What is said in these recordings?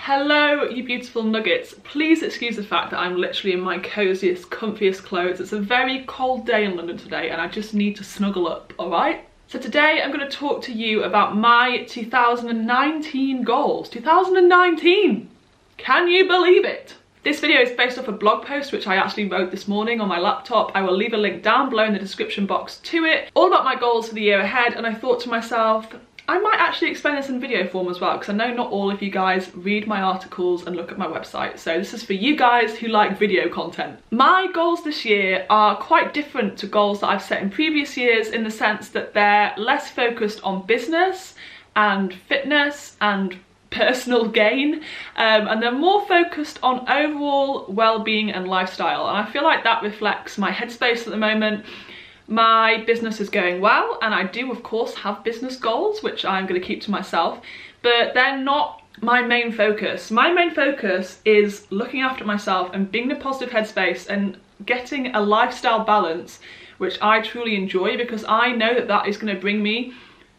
Hello, you beautiful nuggets. Please excuse the fact that I'm literally in my coziest, comfiest clothes. It's a very cold day in London today and I just need to snuggle up, alright? So today I'm going to talk to you about my 2019 goals. 2019! Can you believe it? This video is based off a blog post which I actually wrote this morning on my laptop. I will leave a link down below in the description box to it. All about my goals for the year ahead, and I thought to myself, I might actually explain this in video form as well, because I know not all of you guys read my articles and look at my website, so this is for you guys who like video content. My goals this year are quite different to goals that I've set in previous years, in the sense that they're less focused on business and fitness and personal gain, and they're more focused on overall well-being and lifestyle, and I feel like that reflects my headspace at the moment. My business is going well, and I do of course have business goals which I'm going to keep to myself, but they're not my main focus. My main focus is looking after myself and being in a positive headspace and getting a lifestyle balance which I truly enjoy, because I know that that is going to bring me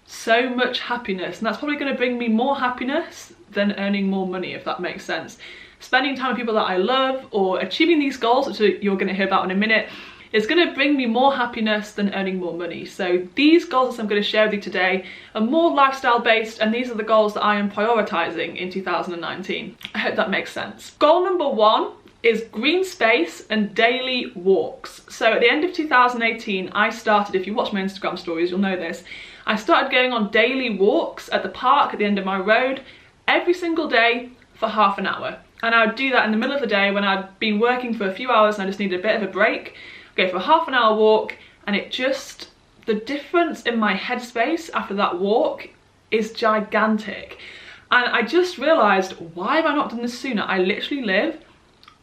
so much happiness, and that's probably going to bring me more happiness than earning more money, if that makes sense. Spending time with people that I love or achieving these goals, which you're going to hear about in a minute, is going to bring me more happiness than earning more money. So these goals that I'm going to share with you today are more lifestyle based, and these are the goals that I am prioritizing in 2019. I hope that makes sense. Goal number one is green space and daily walks. So at the end of 2018, I started, if you watch my Instagram stories, you'll know this, I started going on daily walks at the park at the end of my road every single day for half an hour. And I would do that in the middle of the day when I'd been working for a few hours and I just needed a bit of a break. Go for a half an hour walk, and it just, the difference in my headspace after that walk is gigantic. And I just realised, why have I not done this sooner? I literally live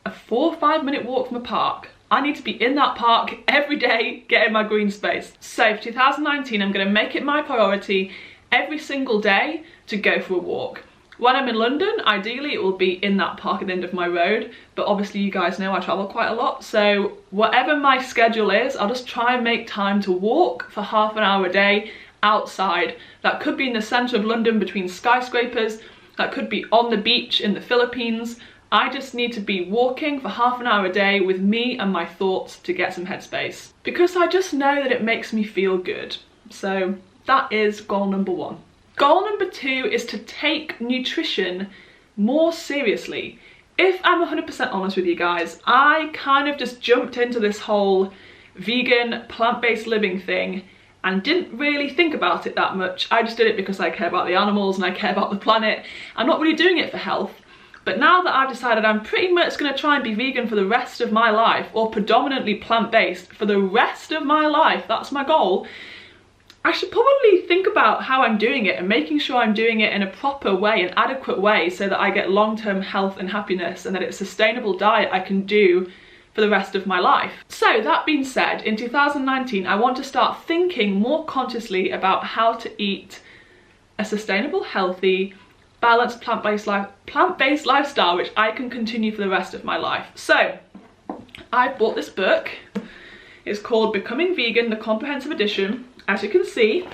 a 4 or 5 minute walk from a park. I need to be in that park every day, getting my green space. So for 2019, I'm going to make it my priority every single day to go for a walk. When I'm in London, ideally it will be in that park at the end of my road, but obviously you guys know I travel quite a lot, so whatever my schedule is, I'll just try and make time to walk for half an hour a day outside. That could be in the centre of London between skyscrapers, that could be on the beach in the Philippines. I just need to be walking for half an hour a day with me and my thoughts to get some headspace, because I just know that it makes me feel good. So that is goal number one. Goal number two is to take nutrition more seriously. If I'm 100% honest with you guys, I kind of just jumped into this whole vegan, plant-based living thing and didn't really think about it that much. I just did it because I care about the animals and I care about the planet. I'm not really doing it for health. But now that I've decided I'm pretty much going to try and be vegan for the rest of my life, or predominantly plant-based for the rest of my life, that's my goal, I should probably think about how I'm doing it and making sure I'm doing it in a proper way, an adequate way, so that I get long-term health and happiness, and that it's a sustainable diet I can do for the rest of my life. So that being said, in 2019, I want to start thinking more consciously about how to eat a sustainable, healthy, balanced plant-based lifestyle, which I can continue for the rest of my life. So I bought this book. It's called Becoming Vegan, the Comprehensive Edition. As you can see,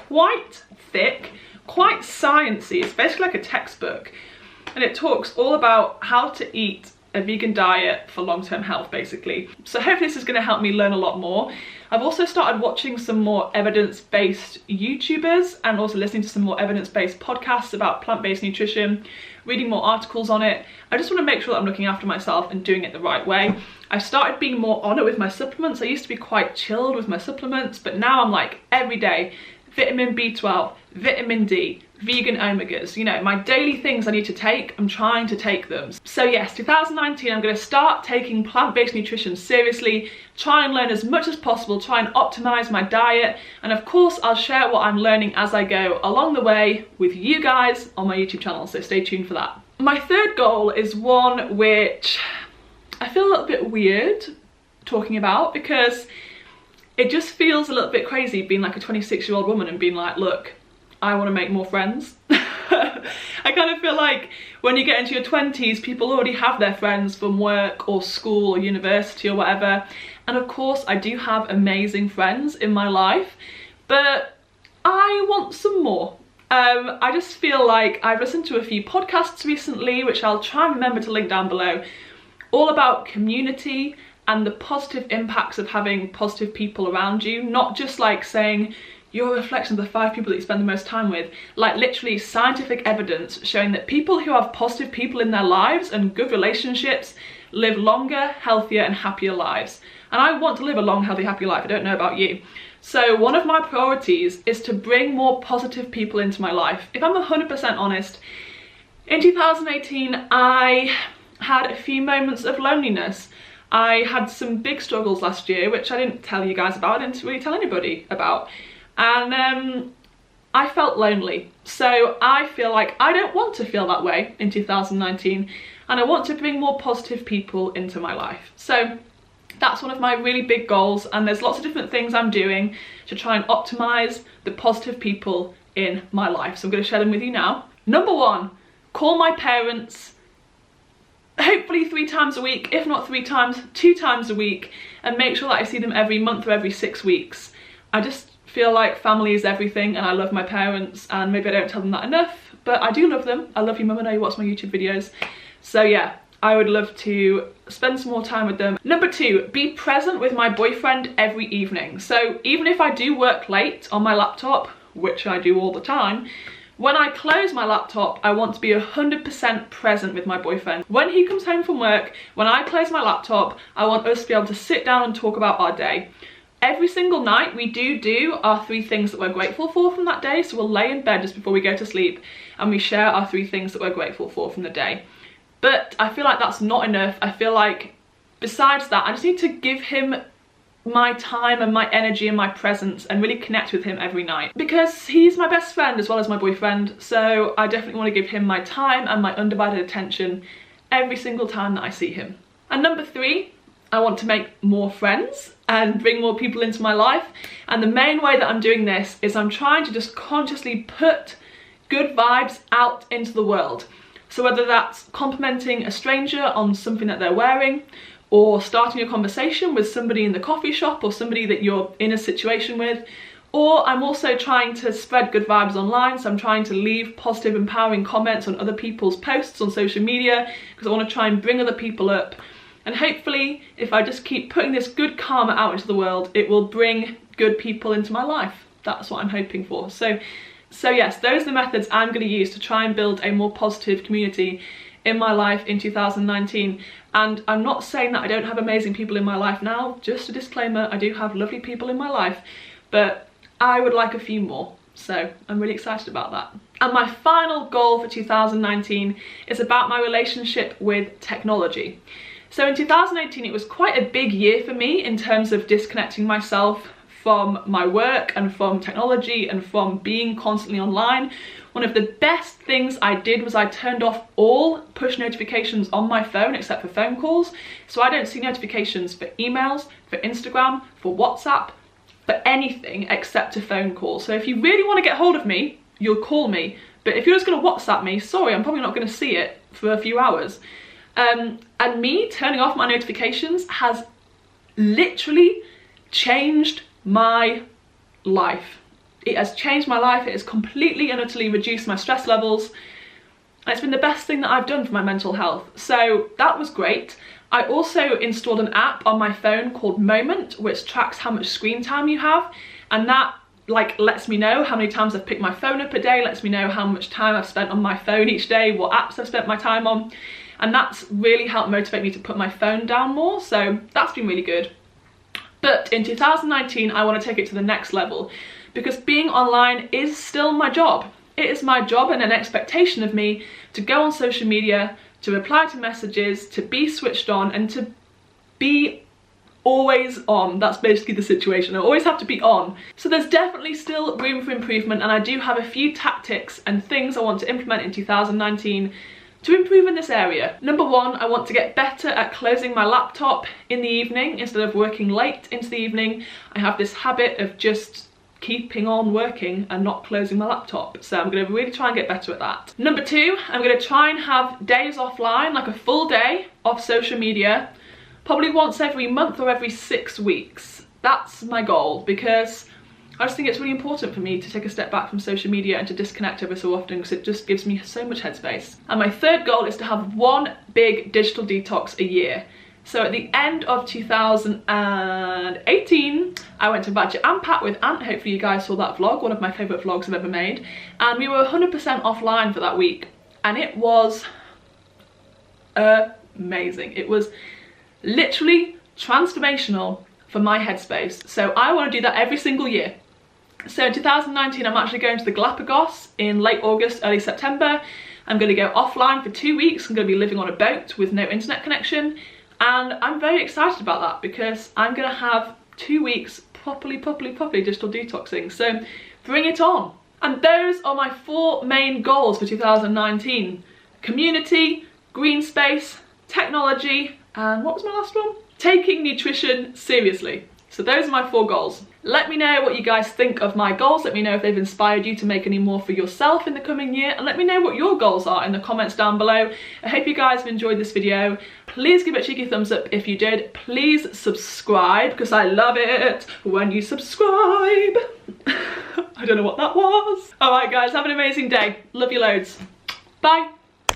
quite thick, quite sciencey. It's basically like a textbook, and it talks all about how to eat a vegan diet for long-term health, basically. So hopefully this is going to help me learn a lot more. I've also started watching some more evidence-based YouTubers and also listening to some more evidence-based podcasts about plant-based nutrition, reading more articles on it. I just want to make sure that I'm looking after myself and doing it the right way. I've started being more on it with my supplements. I used to be quite chilled with my supplements, but now I'm like every day, vitamin B12, vitamin D, vegan omegas, you know, my daily things I need to take, I'm trying to take them. So yes, 2019, I'm going to start taking plant-based nutrition seriously, try and learn as much as possible, try and optimize my diet, and of course I'll share what I'm learning as I go along the way with you guys on my YouTube channel, so stay tuned for that. My third goal is one which I feel a little bit weird talking about, because it just feels a little bit crazy being like a 26-year-old woman and being like, look, I want to make more friends. I kind of feel like when you get into your 20s, people already have their friends from work or school or university or whatever. And of course, I do have amazing friends in my life, but I want some more. I just feel like I've listened to a few podcasts recently, which I'll try and remember to link down below, all about community and the positive impacts of having positive people around you, not just like saying you're a reflection of the 5 people that you spend the most time with, like literally scientific evidence showing that people who have positive people in their lives and good relationships live longer, healthier and happier lives. And I want to live a long, healthy, happy life. I don't know about you. So one of my priorities is to bring more positive people into my life. If I'm 100% honest, in 2018, I had a few moments of loneliness. I had some big struggles last year, which I didn't tell you guys about, I didn't really tell anybody about. And I felt lonely. So I feel like I don't want to feel that way in 2019. And I want to bring more positive people into my life. So that's one of my really big goals, and there's lots of different things I'm doing to try and optimize the positive people in my life. So I'm going to share them with you now. Number 1, call my parents, hopefully 3 times a week, if not 3 times, 2 times a week, and make sure that I see them every month or every 6 weeks. I just feel like family is everything, and I love my parents, and maybe I don't tell them that enough, but I do love them. I love you, Mum. I know you watch my YouTube videos. So yeah, I would love to spend some more time with them. Number 2, be present with my boyfriend every evening. So even if I do work late on my laptop, which I do all the time, when I close my laptop, I want to be 100% present with my boyfriend. When he comes home from work, when I close my laptop, I want us to be able to sit down and talk about our day. Every single night we do our 3 things that we're grateful for from that day. So we'll lay in bed just before we go to sleep and we share our 3 things that we're grateful for from the day. But I feel like that's not enough. I feel like besides that, I just need to give him my time and my energy and my presence and really connect with him every night, because he's my best friend as well as my boyfriend. So I definitely want to give him my time and my undivided attention every single time that I see him. And number 3, I want to make more friends and bring more people into my life. And the main way that I'm doing this is I'm trying to just consciously put good vibes out into the world. So whether that's complimenting a stranger on something that they're wearing, or starting a conversation with somebody in the coffee shop or somebody that you're in a situation with, or I'm also trying to spread good vibes online. So I'm trying to leave positive, empowering comments on other people's posts on social media, because I want to try and bring other people up. And hopefully, if I just keep putting this good karma out into the world, it will bring good people into my life. That's what I'm hoping for. So yes, those are the methods I'm going to use to try and build a more positive community in my life in 2019. And I'm not saying that I don't have amazing people in my life now. Just a disclaimer, I do have lovely people in my life, but I would like a few more. So I'm really excited about that. And my final goal for 2019 is about my relationship with technology. So in 2018, it was quite a big year for me in terms of disconnecting myself from my work and from technology and from being constantly online. One of the best things I did was I turned off all push notifications on my phone except for phone calls. So I don't see notifications for emails, for Instagram, for WhatsApp, for anything except a phone call. So if you really want to get hold of me, you'll call me. But if you're just going to WhatsApp me, sorry, I'm probably not going to see it for a few hours. And me turning off my notifications has literally changed my life. It has changed my life. It has completely and utterly reduced my stress levels. And it's been the best thing that I've done for my mental health. So that was great. I also installed an app on my phone called Moment, which tracks how much screen time you have. And that lets me know how many times I've picked my phone up a day, lets me know how much time I've spent on my phone each day, what apps I've spent my time on. And that's really helped motivate me to put my phone down more. So that's been really good. But in 2019, I want to take it to the next level, because being online is still my job. It is my job and an expectation of me to go on social media, to reply to messages, to be switched on, and to be always on. That's basically the situation. I always have to be on. So there's definitely still room for improvement, and I do have a few tactics and things I want to implement in 2019 to improve in this area. Number 1, I want to get better at closing my laptop in the evening instead of working late into the evening. I have this habit of just keeping on working and not closing my laptop. So I'm going to really try and get better at that. Number 2, I'm going to try and have days offline, like a full day off social media, probably once every month or every 6 weeks. That's my goal, because I just think it's really important for me to take a step back from social media and to disconnect every so often, because it just gives me so much headspace. And my third goal is to have one big digital detox a year. So at the end of 2018, I went to Badger and Pat with Ant. Hopefully you guys saw that vlog, one of my favourite vlogs I've ever made. And we were 100% offline for that week. And it was amazing. It was literally transformational for my headspace. So I want to do that every single year. So in 2019, I'm actually going to the Galapagos in late August, early September. I'm going to go offline for 2 weeks. I'm going to be living on a boat with no internet connection. And I'm very excited about that because I'm going to have 2 weeks properly digital detoxing. So bring it on. And those are my 4 main goals for 2019. Community, green space, technology, and what was my last one? Taking nutrition seriously. So those are my 4 goals. Let me know what you guys think of my goals. Let me know if they've inspired you to make any more for yourself in the coming year. And let me know what your goals are in the comments down below. I hope you guys have enjoyed this video. Please give it a cheeky thumbs up if you did. Please subscribe, because I love it when you subscribe. I don't know what that was. Alright guys, have an amazing day. Love you loads. Bye.